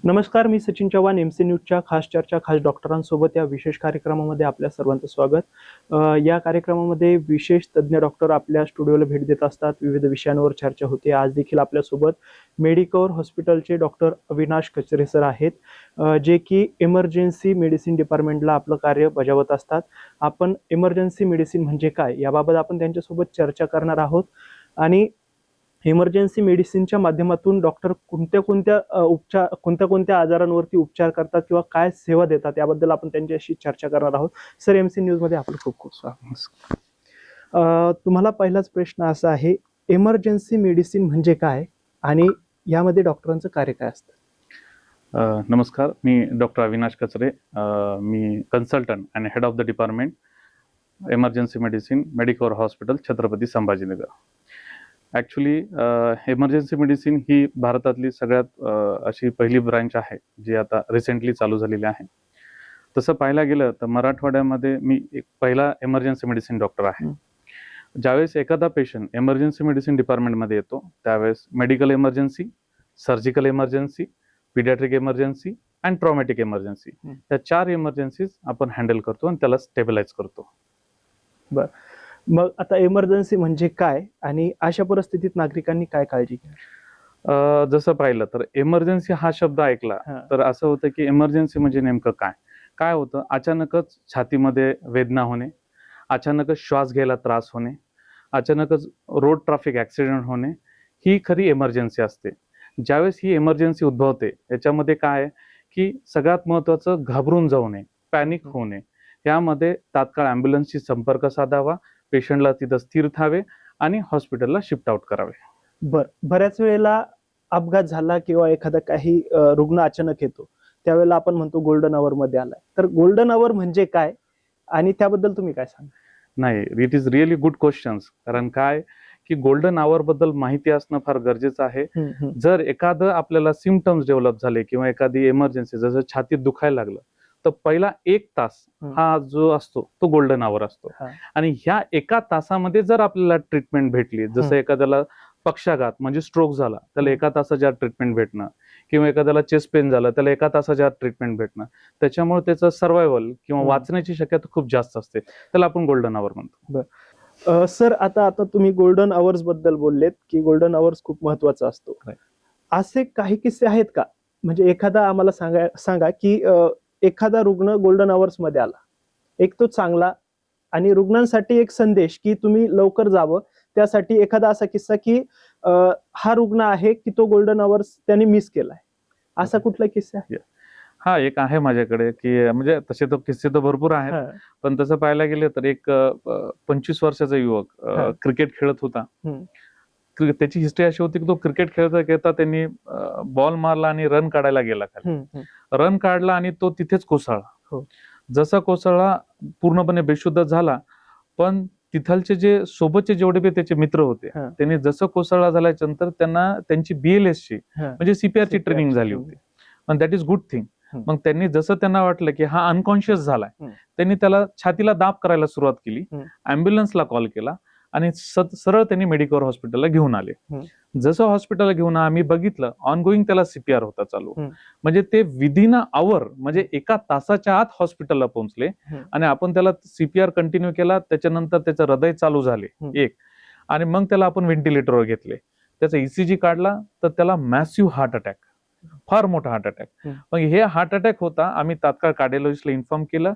नमस्कार, मी सचिन चव्हाण. एमसी न्यूजच्या खास चर्चा, खास डॉक्टरांसोबत या विशेष कार्यक्रमामध्ये आपल्या सर्वांचं स्वागत. या कार्यक्रमामध्ये विशेष तज्ज्ञ डॉक्टर आपल्या स्टुडिओला भेट देत असतात. विविध विषयांवर चर्चा होते. आज देखील आपल्यासोबत मेडिकवर हॉस्पिटलचे डॉक्टर अविनाश कचरे सर आहेत, जे की इमर्जन्सी मेडिसिन डिपार्टमेंटला आपलं कार्य बजावत असतात. आपण इमर्जन्सी मेडिसिन म्हणजे काय याबाबत आपण त्यांच्यासोबत चर्चा करणार आहोत. आणि इमर्जन्सी मेडिसिनच्या माध्यमातून डॉक्टर कोणत्या आजारांवरती उपचार करतात किंवा काय सेवा देतात याबद्दल आपण त्यांच्याशी चर्चा करणार आहोत. सर, एमसी न्यूज मध्ये आपलं खूप खूप स्वागत. तुम्हाला पहिलाच प्रश्न असा आहे, इमर्जन्सी मेडिसिन म्हणजे काय आणि यामध्ये डॉक्टरांचं कार्य काय असतं? नमस्कार, मी डॉक्टर अविनाश कचरे. मी कन्सल्टंट आणि head of the department emergency medicine, Medicover hospital, Chhatrapati Sambhajinagar. Actually emergency medicine ही भारतातली सगळ्यात अशी पहिली ब्रांच आहे जी आता रिसेंटली चालू झालेली आहे. तसं पाहायला गेलं तर मराठवाड्यामध्ये मी एक पहिला इमर्जन्सी मेडिसिन डॉक्टर आहे. ज्यावेळेस एखादा पेशंट इमर्जन्सी मेडिसिन डिपार्टमेंटमध्ये येतो त्यावेळेस medical emergency, surgical emergency, paediatric emergency and traumatic emergency, या 4 इमर्जन्सीज आपण हँडल करतो आणि त्याला स्टेबलाइज करतो. बरं, मग आता इमर्जन्सी म्हणजे काय आणि अशा परिस्थितीत नागरिकांनी काय काळजी घ्यावी? जसं पाहिलं तर इमर्जन्सी हा शब्द ऐकला तर असं होतं की इमर्जन्सी म्हणजे नेमकं काय काय होतं. अचानकच छातीमध्ये वेदना होणे, अचानकच श्वास घ्यायला त्रास होणे, अचानकच रोड ट्रॅफिक ऍक्सिडेंट होणे, ही खरी इमर्जन्सी असते. ज्यावेळेस ही इमर्जन्सी उद्भवते याच्यामध्ये काय आहे की सगळ्यात महत्वाचं घाबरून जाऊ नये, पॅनिक होऊ नये. यामध्ये तात्काळ ॲम्ब्युलन्सशी संपर्क साधावा, पेशंटला तिथं स्थिर थावे आणि हॉस्पिटलला शिफ्ट आउट करावे. बऱ्याच वेळेला अपघात झाला किंवा एखादा काही रुग्ण अचानक येतो त्यावेळेला आपण म्हणतो गोल्डन आवर मध्ये आलाय. तर गोल्डन आवर म्हणजे काय आणि त्याबद्दल तुम्ही काय सांगा? नाही, it is really good questions. कारण काय की गोल्डन आवर बद्दल माहिती असणं फार गरजेचं आहे. जर एखादं आपल्याला सिम्पटम्स डेव्हलप झाले किंवा एखादी इमर्जन्सी जसं छातीत दुखायला लागलं तर पहिला 1 तास हा जो असतो तो गोल्डन आवर असतो. आणि ह्या 1 तासामध्ये जर आपल्याला ट्रीटमेंट भेटली, जसं एखाद्याला पक्षाघात म्हणजे स्ट्रोक झाला त्याला 1 तासाच्या ट्रीटमेंट भेटणं, किंवा एखाद्याला चेस्ट पेन झालं त्याला 1 तासाच्या ट्रीटमेंट भेटणं, त्याच्यामुळे त्याचं सर्व्हायव्हल किंवा वाचण्याची शक्यता खूप जास्त असते. त्याला आपण गोल्डन आवर म्हणतो. सर, आता तुम्ही गोल्डन आवर्स बद्दल बोललेत की गोल्डन आवर्स खूप महत्वाचा असतो. असे काही किस्से आहेत का? म्हणजे एखादा आम्हाला सांगा की एखादा रुग्ण गोल्डन आवर्स मध्ये आला, एक तो चांगला, आणि रुग्णांसाठी एक संदेश की तुम्ही लवकर जावं, त्यासाठी एखादा असा किस्सा की हा रुग्ण आहे की तो गोल्डन आवर्स त्यांनी मिस केलाय, असा कुठला किस्सा आहे? हा, एक आहे माझ्याकडे की म्हणजे तसे तर किस्से तर भरपूर आहेत, पण तसं पाहायला गेलं तर एक 25 वर्षाचा युवक क्रिकेट खेळत होता. त्याची हिस्ट्री अशी होती की तो क्रिकेट खेळता त्यांनी बॉल मारला आणि रन काढायला गेला खाली. रन काढला आणि तो तिथेच कोसळला. जसा कोसळला पूर्णपणे बेशुद्ध झाला, पण तिथलचे जे सोबतचे जेवढे त्याचे मित्र होते त्यांनी जसं कोसळला झाल्याच्या नंतर त्यांना त्यांची BLS ची म्हणजे CPR ची ट्रेनिंग झाली होती. पण दॅट इज गुड थिंग. मग त्यांनी जसं त्यांना वाटलं की हा अनकॉन्शियस झालाय, त्यांनी त्याला छातीला दाब करायला सुरुवात केली, ॲम्ब्युलन्सला कॉल केला आणि सरळ त्यांनी मेडिकवर हॉस्पिटलला घेऊन आले. जसं हॉस्पिटलला घेऊन आम्ही बघितलं ऑनगोईंग त्याला CPR होता चालू. म्हणजे ते विदिन अ आवर म्हणजे 1 तासाच्या आत हॉस्पिटलला पोहोचले आणि आपण त्याला CPR कंटिन्यू केला. त्याच्यानंतर त्याचं हृदय चालू झाले आणि मग त्याला आपण व्हेंटिलेटरवर घेतले. त्याचा ECG काढला तर त्याला मॅसिव्ह हार्ट अटॅक, फार मोठा हार्ट अटॅक. मग हे हार्ट अटॅक होता, आम्ही तात्काळ कार्डिओलॉजिस्टला इन्फॉर्म केलं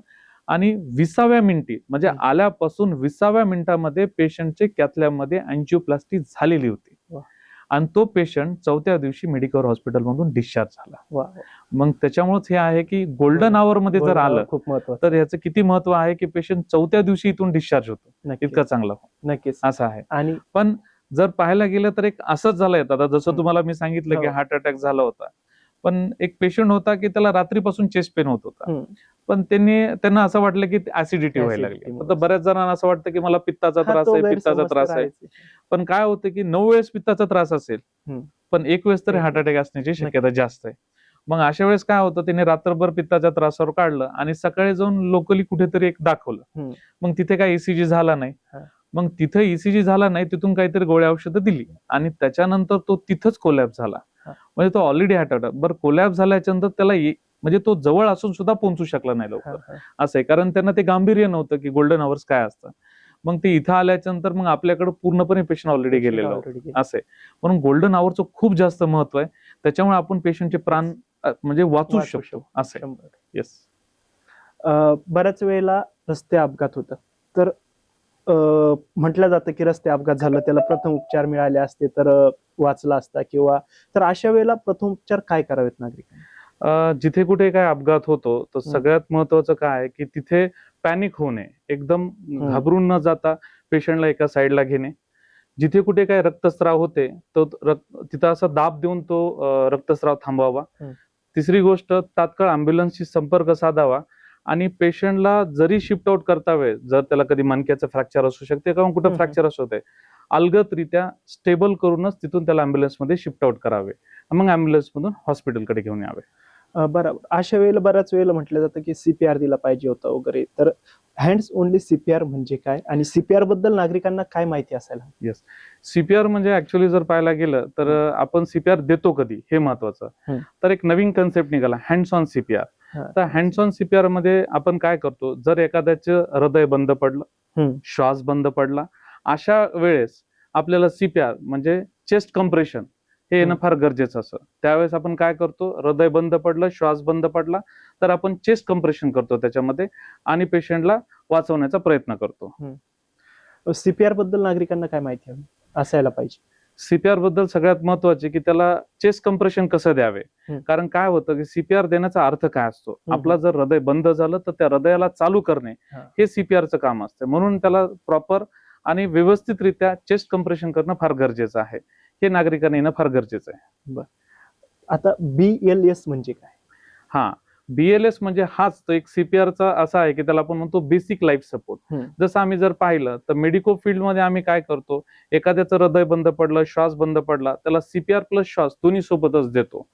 आणि 20व्या मिनिटी म्हणजे आल्यापासून 20व्या मिनिटामध्ये पेशंटचे कॅथलॅबमध्ये अँजिओप्लास्टी झालेली होती आणि तो पेशंट 4थ्या दिवशी मेडिकल हॉस्पिटल मधून डिस्चार्ज झाला. मग त्याच्यामुळेच हे आहे की गोल्डन आवर मध्ये जर आलं खूप महत्वाचं, तर याचं किती महत्व आहे की पेशंट 4थ्या दिवशी इथून डिस्चार्ज होतो. इतकं चांगलं नक्कीच असं आहे. आणि पण जर पाहायला गेलं तर एक असंच झालंय, आता जसं तुम्हाला मी सांगितलं की हार्ट अटॅक झाला होता, पण एक पेशंट होता की त्याला रात्रीपासून चेस्ट पेन होत होता, पण त्यांना असं वाटलं की ऍसिडिटी व्हायला लागली. तर बऱ्याच जणांना असं वाटतं की मला पित्ताचा त्रास आहे, पण काय होतं की 9 वेळेस पित्ताचा त्रास असेल पण 1 वेळेस तरी हार्ट अटॅक असण्याची शक्यता जास्त आहे. मग अशा वेळेस काय होतं, त्यांनी रात्रभर पित्ताच्या त्रासावर काढलं आणि सकाळी जाऊन लोकली कुठेतरी एक दाखवलं. मग तिथे काय ECG झाला नाही, मग तिथं ईसीजी झाला नाही, तिथून काहीतरी गोळ्या औषधं दिली आणि त्याच्यानंतर तो तिथंच कोलॅप्स झाला. म्हणजे तो ऑलरेडी हार्ट अटॅक. बरं, कोलॅप्स झाल्याच्या नंतर त्याला म्हणजे तो जवळ असून सुद्धा पोहोचू शकला नाही लवकर, असं आहे. कारण त्यांना ते गांभीर्य नव्हतं की गोल्डन अवर्स काय असतं. मग ते इथं आल्याच्या नंतर मग आपल्याकडे पूर्णपणे पेशंट ऑलरेडी गेलेलं होतं, असं आहे. म्हणून गोल्डन अवरचं खूप जास्त महत्व आहे. त्याच्यामुळे आपण पेशंटचे प्राण म्हणजे वाचू शकतो, असं आहे. येस. बऱ्याच वेळेला रस्ते अपघात होतात, तर म्हटलं जातं की रस्ते अपघात झाला त्याला प्रथम उपचार मिळाले असते तर वाचला असता, किंवा तर अशा वेळेला प्रथम उपचार काय करावेत नागरिकांनी? जिथे कुठे काय अपघात होतो तर सगळ्यात महत्वाचं काय आहे की तिथे पॅनिक होणे, एकदम घाबरून न जाता पेशंटला एका साईडला घेणे. जिथे कुठे काय रक्तस्राव होते तो तिथं असा दाब देऊन तो रक्तस्राव थांबवावा. तिसरी गोष्ट, तात्काळ अँब्युलन्सशी संपर्क साधावा आणि पेशंटला जरी शिफ्ट आउट करता वेळ, जर त्याला कधी मणक्याचं फ्रॅक्चर असू शकते किंवा कुठं फ्रॅक्चर असू शकते, अलगदरित्या स्टेबल करूनच तिथून त्याला अँब्युलन्समध्ये शिफ्ट आउट करावे, मग अँब्युलन्समधून हॉस्पिटलकडे घेऊन यावे. बरोबर. अशा वेळेला बऱ्याच वेळेला म्हटलं जातं की सीपीआर दिला पाहिजे होता वगैरे, तर हँड्स ओनली सीपीआर म्हणजे काय आणि सीपीआर बद्दल नागरिकांना काय माहिती असायला? येस, सीपीआर म्हणजे ऍक्च्युअली जर पाहायला गेलं तर आपण सीपीआर देतो कधी हे महत्वाचं. तर एक नवीन कन्सेप्ट निघाला, हँड्स ऑन सीपीआर. तर हँड्स ऑन सीपीआर मध्ये आपण काय करतो, जर एखाद्याचं हृदय बंद पडलं, श्वास बंद पडला, अशा वेळेस आपल्याला सीपीआर म्हणजे चेस्ट कम्प्रेशन हे येणं फार गरजेचं असतं. त्यावेळेस आपण काय करतो, हृदय बंद पडलं, श्वास बंद पडला तर आपण चेस्ट कम्प्रेशन करतो त्याच्यामध्ये आणि पेशंटला वाचवण्याचा प्रयत्न करतो. सीपीआर बद्दल नागरिकांना काय माहिती हवी असायला पाहिजे? सीपीआर बद्दल सगळ्यात महत्वाचे की त्याला चेस्ट कम्प्रेशन कसं द्यावे. कारण काय होतं की सीपीआर देण्याचा अर्थ काय असतो, आपला जर हृदय बंद झालं तर त्या हृदयाला चालू करणे हे सीपीआरचं काम असतं. म्हणून त्याला प्रॉपर आणि व्यवस्थितरित्या चेस्ट कम्प्रेशन करणं फार गरजेचं आहे. हे नागरिकांना येणं फार गरजेचं आहे. बरं, आता BLS म्हणजे काय? हा, BLS म्हणजे हाच तो एक सीपीआरचा असा आहे की त्याला आपण म्हणतो बेसिक लाईफ सपोर्ट. जसं आम्ही जर पाहिलं तर मेडिको फील्ड मध्ये आम्ही काय करतो, एखाद्याचं हृदय बंद पडलं, श्वास बंद पडला, त्याला सीपीआर प्लस श्वास दोन्ही सोबतच देतो.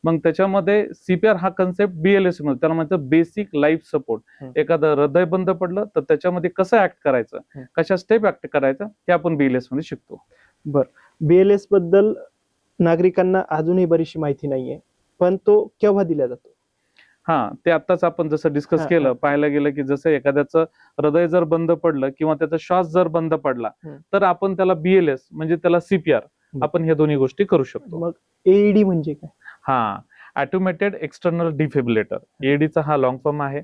मग त्याच्यामध्ये सीपीआर हा कन्सेप्ट BLS मध्ये त्याला म्हणतं बेसिक लाईफ सपोर्ट. एखादं हृदय बंद पडलं तर त्याच्यामध्ये कसं ऍक्ट करायचं, कशा स्टेप ऍक्ट करायचं हे आपण BLS मध्ये शिकतो. बर, BLS बद्दल नागरिकांना अजूनही बरीचशी माहिती नाहीये, पण तो केव्हा दिला जातो? हा, ते आताच आपण जसं डिस्कस केलं, पाहायला गेलं की जसं एखाद्याचं हृदय जर बंद पडलं किंवा त्याचा श्वास जर बंद पडला तर आपण त्याला BLS म्हणजे त्याला सीपीआर आपण ह्या दोन्ही गोष्टी करू शकतो. मग AED म्हणजे काय? हा, ऑटोमेटेड एक्सटर्नल डिफिब्रिलेटर, AEDचा हा लॉंग फॉर्म आहे.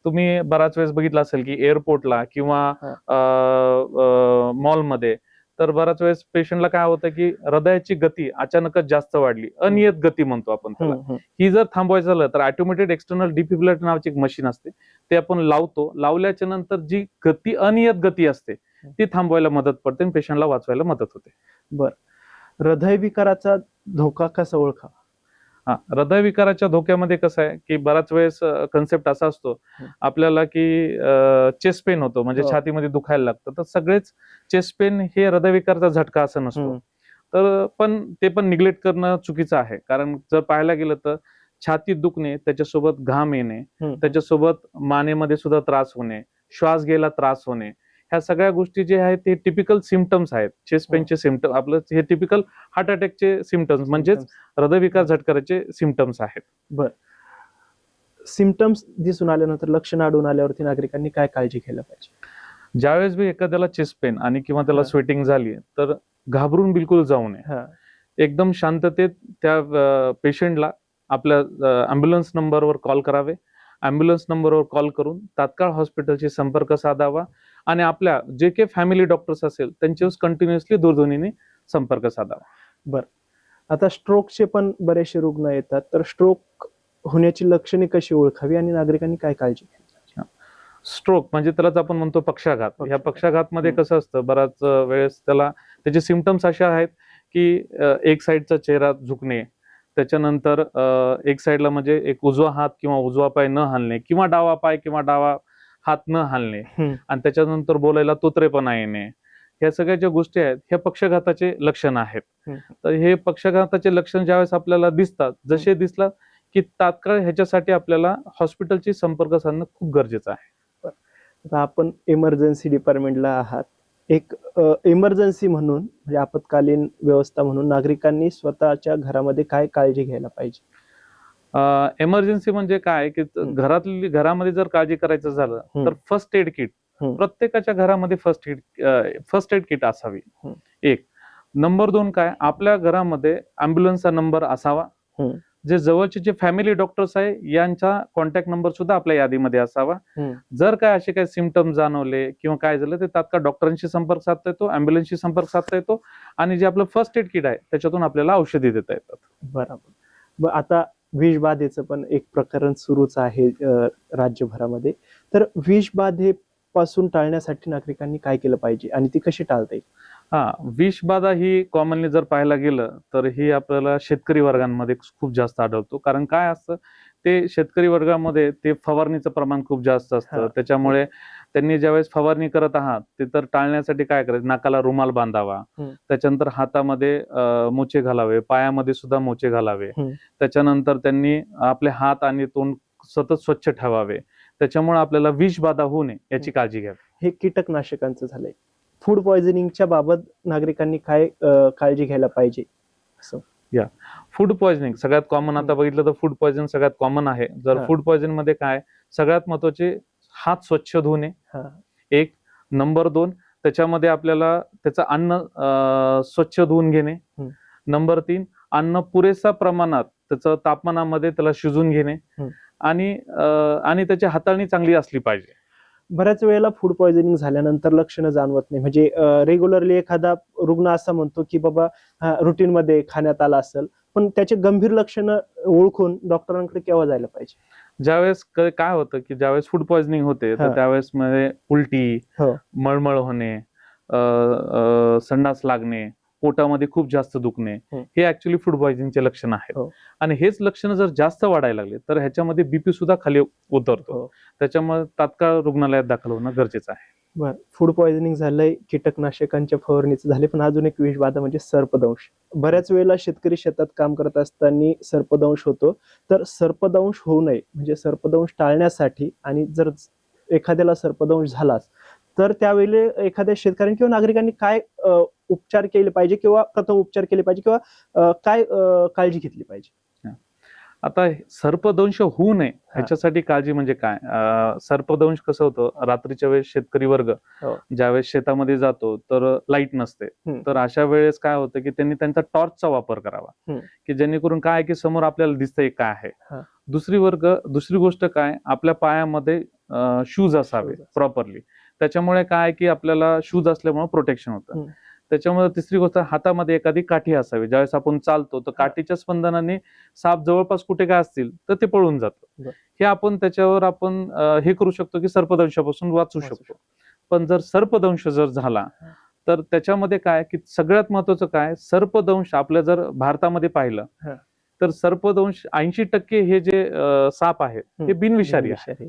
तुम्ही बराच वेळेस बघितलं असेल की एअरपोर्टला किंवा मॉलमध्ये तर बराच वेळेस पेशंटला काय होतं की हृदयाची गती अचानकच जास्त वाढली, अनियत गती म्हणतो आपण त्याला. ही जर थांबवायचं झालं तर ऑटोमेटेड एक्सटर्नल डिफिब्रिलेटर नावाची एक मशीन असते, ते आपण लावतो. लावल्याच्या नंतर जी गती अनियत गती असते ती थांबवायला मदत पडते आणि पेशंटला वाचवायला मदत होते. बर, हृदयविकाराचा धोका कसा ओळखावा? हा, हृदयविकाराच्या धोक्यामध्ये कसं आहे की बराच वेळेस कन्सेप्ट असा असतो आपल्याला की चेस्ट पेन होतो, म्हणजे छातीमध्ये दुखायला लागतं. तर सगळेच चेस्ट पेन हे हृदयविकाराचा झटका असं नसतो. तर पण ते पण निग्लेक्ट करणं चुकीचं आहे. कारण जर पाहायला गेलं तर छातीत दुखणे, त्याच्यासोबत घाम येणे, त्याच्यासोबत मानेमध्ये सुद्धा त्रास होणे, श्वास घ्यायला त्रास होणे, ह्या सगळ्या गोष्टी जे आहेत ते टिपिकल सिम्पटम्स आहेत. चेस्ट पेनचे सिम्पटम आपलं हे टिपिकल हार्ट अटॅकचे सिम्पटम्स म्हणजेच हृदयविकार झटकाराचे सिम्पटम्स आहेत. बर, सिम्पटम्स दिसून आल्यानंतर, लक्षण आढळून आल्यावरती नागरिकांनी काय काळजी घ्यायला पाहिजे? ज्यावेळेस बी एखाद्याला चेस्ट पेन आणि किंवा त्याला स्वेटिंग झाली तर घाबरून बिलकुल जाऊ नये. एकदम शांततेत त्या पेशंटला आपल्या अँब्युलन्स नंबरवर कॉल करावे. अँब्युलन्स नंबरवर कॉल करून तात्काळ हॉस्पिटलशी संपर्क साधावा आणि आपल्या जे काही फॅमिली डॉक्टर्स असेल त्यांच्यावर कंटिन्युअसली दूरध्वनीने संपर्क साधावा. बर, आता स्ट्रोकचे पण बरेचसे रुग्ण येतात, तर स्ट्रोक होण्याची लक्षणे कशी ओळखावी आणि नागरिकांनी काय काळजी घ्यावी? स्ट्रोक म्हणजे त्यालाच आपण म्हणतो पक्षाघात. ह्या पक्षाघात मध्ये कसं असतं, बराच वेळेस त्याचे सिम्पटम्स असे आहेत की एक साईडचा चेहरा झुकणे, त्याच्यानंतर एक साईडला म्हणजे एक उजवा हात किंवा उजवा पाय न हलणे किंवा डावा पाय किंवा डावा हात न हलणे आणि त्याच्यानंतर बोलायला तोतरेपणा येणे, ह्या सगळ्या ज्या गोष्टी आहेत ह्या पक्षाघाताचे लक्षण आहेत. तर हे पक्षाघाताचे लक्षण ज्यावेळेस आपल्याला दिसतात, जसे दिसला की तात्काळ ह्याच्यासाठी आपल्याला हॉस्पिटलची संपर्क साधणं खूप गरजेचं आहे. आता आपण इमर्जन्सी डिपार्टमेंटला आहात, एक इमर्जन्सी म्हणून म्हणजे आपत्कालीन व्यवस्था म्हणून नागरिकांनी स्वतःच्या घरामध्ये काय काळजी घ्यायला पाहिजे? इमर्जन्सी म्हणजे काय की घरामध्ये जर काळजी करायचं झालं तर फर्स्ट एड किट प्रत्येकाच्या घरामध्ये फर्स्ट एड किट असावी. एक. नंबर 2 काय, आपल्या घरामध्ये अँब्युलन्सचा नंबर असावा. जे जवळचे जे फॅमिली डॉक्टर्स आहे यांचा कॉन्टॅक्ट नंबर सुद्धा आपल्या यादीमध्ये असावा. जर काय असे काही सिम्पटम जाणवले किंवा काय झालं ते तात्काळ डॉक्टरांशी संपर्क साधता येतो, अँब्युलन्सशी संपर्क साधता येतो आणि जे आपलं फर्स्ट एड किट आहे त्याच्यातून आपल्याला औषधी देता येतात. बरोबर. आता विषबाधेचं पण एक प्रकरण सुरूच आहे राज्यभरामध्ये. तर विषबाधेपासून टाळण्यासाठी नागरिकांनी काय केलं पाहिजे आणि ती कशी टाळता येईल? विषबाधा ही कॉमनली जर पाहायला गेलं तर ही आपल्याला शेतकरी वर्गांमध्ये खूप जास्त आढळतो. कारण काय असतं, ते शेतकरी वर्गामध्ये ते फवारणीचं प्रमाण खूप जास्त असतं. त्याच्यामुळे त्यांनी ज्यावेळेस फवारणी करत आहात ते तर टाळण्यासाठी काय करायचं, नाकाला रुमाल बांधावा, त्याच्यानंतर हातामध्ये मोचे घालावे, पायामध्ये सुद्धा मोचे घालावे, त्याच्यानंतर त्यांनी आपले हात आणि तोंड सतत स्वच्छ ठेवावे. त्याच्यामुळे आपल्याला विषबाधा होऊ नये याची काळजी घ्यावी. हे कीटकनाशकांचं झालंय. फूड पॉइझनिंगच्या बाबत नागरिकांनी काय काळजी घ्यायला पाहिजे? फूड पॉइझनिंग सगळ्यात कॉमन आता बघितलं तर फूड पॉइझनिंग सगळ्यात कॉमन आहे. जर फूड पॉइझनिंग मध्ये काय, सगळ्यात महत्वाचे हात स्वच्छ धुणे. एक. नंबर 2, त्याच्यामध्ये आपल्याला त्याचं अन्न स्वच्छ धुवून घेणे. नंबर 3, अन्न पुरेसा प्रमाणात त्याचं तापमानामध्ये त्याला शिजून घेणे आणि त्याची हाताळणी चांगली असली पाहिजे. बऱ्याच वेळेला फूड पॉइझनिंग झाल्यानंतर लक्षणं जाणवत नाही. म्हणजे रेग्युलरली एखादा रुग्ण असा म्हणतो की बाबा रुटीन मध्ये खाण्यात आला असेल, पण त्याचे गंभीर लक्षणं ओळखून डॉक्टरांकडे केव्हा जायला पाहिजे? ज्यावेळेस काय होतं की ज्यावेळेस फूड पॉइझनिंग होते तर त्यावेळेस मध्ये उलटी, मळमळ होणे, संडास लागणे, पोटामध्ये खूप जास्त दुखणे हे ऍक्च्युअली फूड पॉइझनिंगचे लक्षण आहेत. आणि हेच लक्षण जर जास्त वाढायला लागले तर ह्याच्यामध्ये बीपी सुद्धा खाली उतरतो. त्याच्यामुळे तात्काळ रुग्णालयात दाखल होणं गरजेचं आहे. बरं, फूड पॉइझनिंग झालंय, कीटकनाशकांच्या फवारणीचं झाले, पण अजून एक विषबाधा म्हणजे सर्पदंश. बऱ्याच वेळेला शेतकरी शेतात काम करत असताना सर्पदंश होतो. तर सर्पदंश होऊ नये म्हणजे सर्पदंश टाळण्यासाठी आणि जर एखाद्याला सर्पदंश झालाच तर त्यावेळी एखाद्या शेतकऱ्यांनी किंवा नागरिकांनी काय उपचार केले पाहिजे किंवा प्रथम उपचार केले पाहिजे किंवा काय काळजी घेतली पाहिजे? आता सर्पदंश होऊ नये ह्याच्यासाठी काळजी म्हणजे काय, सर्पदंश कसं होतं, रात्रीच्या वेळेस शेतकरी वर्ग ज्यावेळेस शेतामध्ये जातो तर लाईट नसते. तर अशा वेळेस काय होतं की त्यांनी त्यांचा टॉर्चचा वापर करावा की जेणेकरून काय की समोर आपल्याला दिसतंय काय आहे. दुसरी गोष्ट काय, आपल्या पायामध्ये शूज असावे प्रॉपरली. त्याच्यामुळे काय की आपल्याला शूज असल्यामुळे प्रोटेक्शन होतं. त्याच्यामुळे तिसरी गोष्ट, हातामध्ये एखादी काठी असावी. ज्यावेळेस आपण चालतो तर काठीच्या स्पंदनाने साप जवळपास कुठे काय असतील तर ते पळून जातं. हे आपण त्याच्यावर हे करू शकतो की सर्पदंशापासून वाचू शकतो. पण जर सर्पदंश जर झाला तर त्याच्यामध्ये काय की सगळ्यात महत्वाचं काय, सर्पदंश आपल्या जर भारतामध्ये पाहिलं तर सर्पदंश 80% हे जे साप आहेत हे बिनविषारी आहे.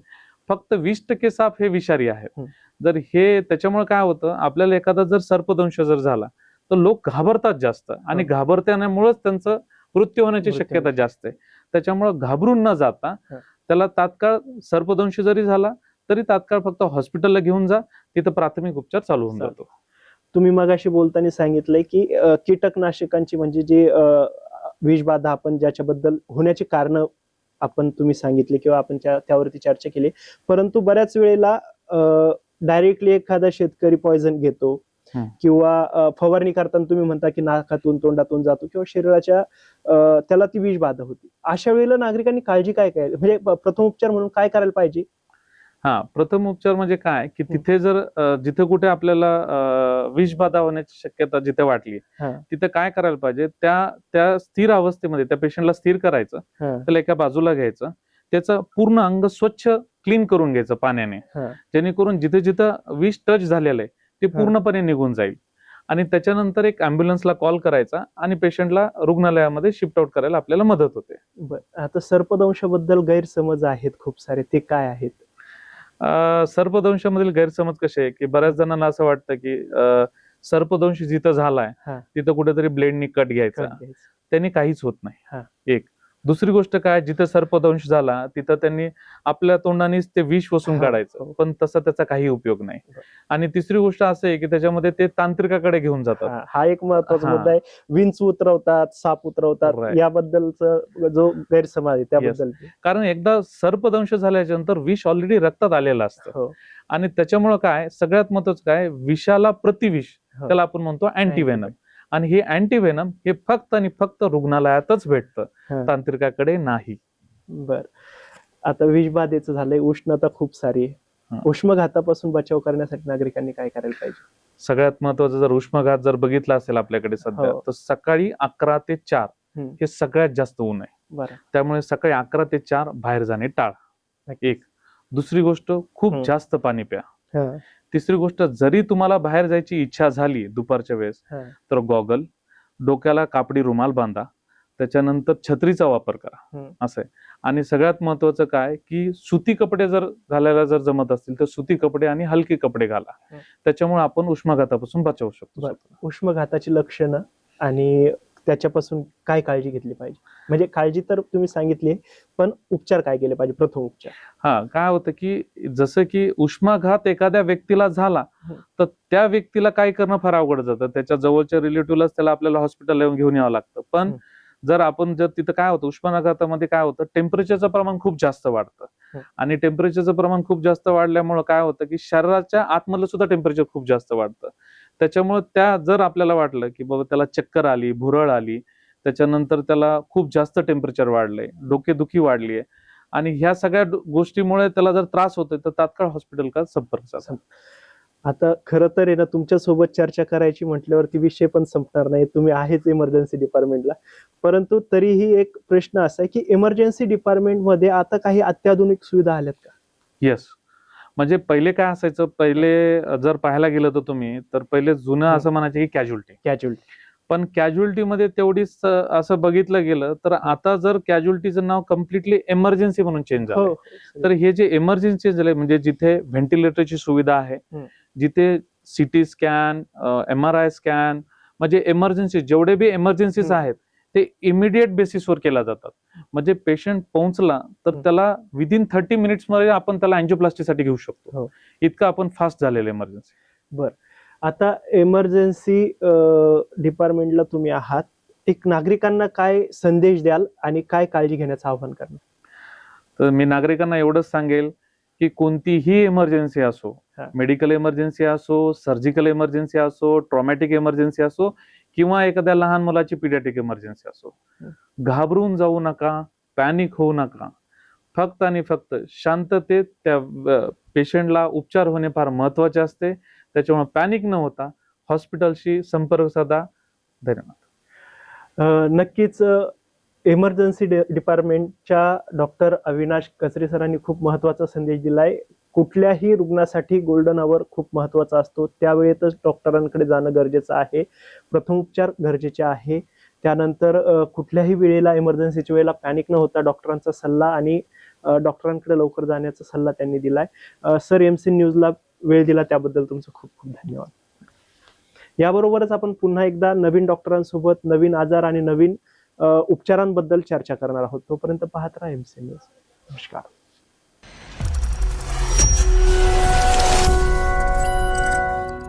फक्त 20% साप हे विषारी आहेत. जर हे त्याच्यामुळे काय होतं, आपल्याला एखादा जर सर्पदंश जर झाला तर लोक घाबरतात जास्त आणि घाबरल्यामुळेच त्यांचं मृत्यू होण्याची शक्यता जास्त आहे. त्याच्यामुळे घाबरून न जाता त्याला तात्काळ सर्पदंश जरी झाला तरी तात्काळ फक्त हॉस्पिटलला घेऊन जा, तिथं प्राथमिक उपचार चालू होऊन जातो. तुम्ही मगाशी बोलताना सांगितलंय की कीटकनाशकांची म्हणजे जे विषबाधा आपण ज्याच्याबद्दल होण्याची कारण तुम्ही सांगितले किंवा आपण त्यावरती चर्चा केली, परंतु बऱ्याच वेळेला डायरेक्टली एखादा शेतकरी पॉइझन घेतो किंवा फवारणी करताना तुम्ही म्हणता की नाकातून तोंडातून जातो किंवा शरीराच्या त्याला ती विषबाधा होती. अशा वेळेला नागरिकांनी काळजी काय म्हणजे प्रथम उपचार म्हणून काय करायला पाहिजे? प्रथम उपचार म्हणजे काय की तिथे जर जिथे कुठे आपल्याला विषबाधा होण्याची शक्यता जिथे वाटली तिथे काय करायला पाहिजे, त्या स्थिर अवस्थेमध्ये त्या पेशंटला स्थिर करायचं, त्याला एका बाजूला घ्यायचं, त्याचं पूर्ण अंग स्वच्छ क्लीन करून घ्यायचं पाण्याने, जेणेकरून जिथे जिथं विष टच झालेलं आहे ते पूर्णपणे निघून जाईल. आणि त्याच्यानंतर एक अँब्युलन्सला कॉल करायचा आणि पेशंटला रुग्णालयामध्ये शिफ्ट आउट करायला आपल्याला मदत होते. बरं, आता सर्पदंशाबद्दल गैरसमज आहेत खूप सारे, ते काय आहेत? सर्पदंशामधील गैरसमज कसे आहे की बऱ्याच जणांना असं वाटतं की सर्पदंश जिथं झालाय तिथं कुठेतरी ब्लेडनी कट घ्यायचा, त्यांनी काहीच होत नाही. एक. दुसरी गोष्ट काय, जिथे सर्पदंश झाला तिथं त्यांनी आपल्या तोंडानेच ते विष वसून काढायचं, पण तसा त्याचा काही उपयोग नाही. आणि तिसरी गोष्ट असं आहे की त्याच्यामध्ये ते तांत्रिकाकडे घेऊन जातात. हा एक महत्वाचा मुद्दा आहे. विंच उतरवतात, साप उतरवतात, याबद्दलचा जो गैरसमज आहे त्याबद्दल. कारण एकदा सर्पदंश झाल्याच्या नंतर विष ऑलरेडी रक्तात आलेलं असतं. आणि त्याच्यामुळे काय, सगळ्यात महत्वाचं काय, विषाला प्रतिविष, त्याला आपण म्हणतो अँटीव्हेनम. आणि हे अँटीव्हेनम हे फक्त आणि फक्त रुग्णालयातच भेटतं, तांत्रिकाकडे नाही. बर, आता विषबाधेचं झालंय, उष्णता खूप सारी आहे. उष्माघातापासून बचाव करण्यासाठी नागरिकांनी काय करायला पाहिजे? सगळ्यात महत्वाचं, जर उष्माघात जर बघितला असेल आपल्याकडे सध्या, तर सकाळी 11 ते 4 हे सगळ्यात जास्त ऊन आहे. त्यामुळे सकाळी 11 ते 4 बाहेर जाणे टाळा. एक. दुसरी गोष्ट, खूप जास्त पाणी प्या. तिसरी गोष्ट, जरी तुम्हाला बाहेर जायची इच्छा झाली दुपारच्या वेळेस, तर गॉगल, डोक्याला कापडी रुमाल बांधा, त्याच्यानंतर छत्रीचा वापर करा, असं आहे. आणि सगळ्यात महत्वाचं काय, की सुती कपडे जर घालायला जर जमत असतील तर सुती कपडे आणि हलके कपडे घाला. त्याच्यामुळे आपण उष्माघातापासून बचावू शकतो. उष्माघाताची लक्षणं आणि त्याच्यापासून काय काळजी घेतली पाहिजे? म्हणजे काळजी तर तुम्ही सांगितली, पण उपचार काय केले पाहिजे, प्रथम उपचार? काय होतं की जसं की उष्माघात एखाद्या व्यक्तीला झाला तर त्या व्यक्तीला काय करणं फार अवघड जातं. त्याच्या जवळच्या रिलेटिव्हलाच त्याला आपल्याला हॉस्पिटलला घेऊन यावं लागतं. पण जर तिथं काय होतं, उष्माघातामध्ये काय होतं, टेम्परेचरचं प्रमाण खूप जास्त वाढतं. आणि टेम्परेचरचं प्रमाण खूप जास्त वाढल्यामुळे काय होतं की शरीराच्या आतमधलं सुद्धा टेम्परेचर खूप जास्त वाढतं. त्याच्यामुळे जर आपल्याला वाटलं की बाबा त्याला चक्कर आली, भुरळ आली, त्याच्यानंतर त्याला खूप जास्त टेम्परेचर वाढलंय, डोकेदुखी वाढलीये, आणि ह्या सगळ्या गोष्टीमुळे त्याला जर त्रास होतोय तर तात्काळ हॉस्पिटलचा संपर्क साधा. आता खरं तर आहे ना, तुमच्या सोबत चर्चा करायची म्हटल्यावरती विषय पण संपणार नाही. तुम्ही आहेच इमर्जन्सी डिपार्टमेंटला, परंतु तरीही एक प्रश्न असा आहे की इमर्जन्सी डिपार्टमेंटमध्ये आता काही अत्याधुनिक सुविधा आल्यात का? येस. म्हणजे पहिले काय असायचं, पहिले जर पाहायला गेलं तर तुम्ही, तर पहिले जुनं असं म्हणायचं की कॅज्युअल्टी. पण कॅज्युअल्टीमध्ये तेवढीच असं बघितलं गेलं तर आता जर कॅज्युअल्टीचं नाव कम्प्लिटली इमर्जन्सी म्हणून चेंज झालं. तर हे जे इमर्जन्सी झाले, म्हणजे जिथे व्हेंटिलेटरची सुविधा आहे, जिथे सिटी स्कॅन, MRI स्कॅन, म्हणजे इमर्जन्सी जेवढे बी इमर्जन्सीज आहेत ते इमिडिएट बेसिसवर केल्या जातात. म्हणजे पेशंट पोहोचला तर त्याला विदिन 30 मिनिट्स मध्ये आपण त्याला अँजिओप्लास्टीसाठी घेऊ शकतो. इतकं आपण फास्ट झालेलं इमर्जन्सी. बर, आता इमर्जन्सी डिपार्टमेंटला तुम्ही आहात, एक नागरिकांना काय संदेश द्याल आणि काय काळजी घेण्याचं आवाहन करणार? तर मी नागरिकांना एवढंच सांगेल की कोणतीही इमर्जन्सी असो, मेडिकल इमर्जन्सी असो, सर्जिकल इमर्जन्सी असो, ट्रॉमॅटिक इमर्जन्सी असो, किंवा एखाद्या लहान मुलाची पीडियाट्रिक इमर्जन्सी असो, घाबरून जाऊ नका, पॅनिक होऊ नका. फक्त आणि फक्त शांततेत त्या पेशंटला उपचार होणे फार महत्वाचे असते. त्याच्यामुळे पॅनिक न होता हॉस्पिटलशी संपर्क साधा. धन्यवाद. नक्कीच इमर्जन्सी डिपार्टमेंटच्या डॉक्टर अविनाश कचरे सरांनी खूप महत्वाचा संदेश दिलाय. कुठल्याही रुग्णासाठी गोल्डन आवर खूप महत्वाचा असतो, त्यावेळेतच डॉक्टरांकडे जाणं गरजेचं आहे. प्रथमोपचार गरजेचे आहे. त्यानंतर कुठल्याही वेळेला, इमर्जन्सीच्या वेळेला पॅनिक न होता डॉक्टरांचा सल्ला आणि डॉक्टरांकडे लवकर जाण्याचा सल्ला त्यांनी दिलाय. सर, MC न्यूजला वेळ दिला त्याबद्दल तुमचं खूप खूप धन्यवाद. याबरोबरच आपण पुन्हा एकदा नवीन डॉक्टरांसोबत नवीन आजार आणि नवीन उपचारांबद्दल चर्चा करणार आहोत. तोपर्यंत पाहत राहा MC न्यूज. नमस्कार.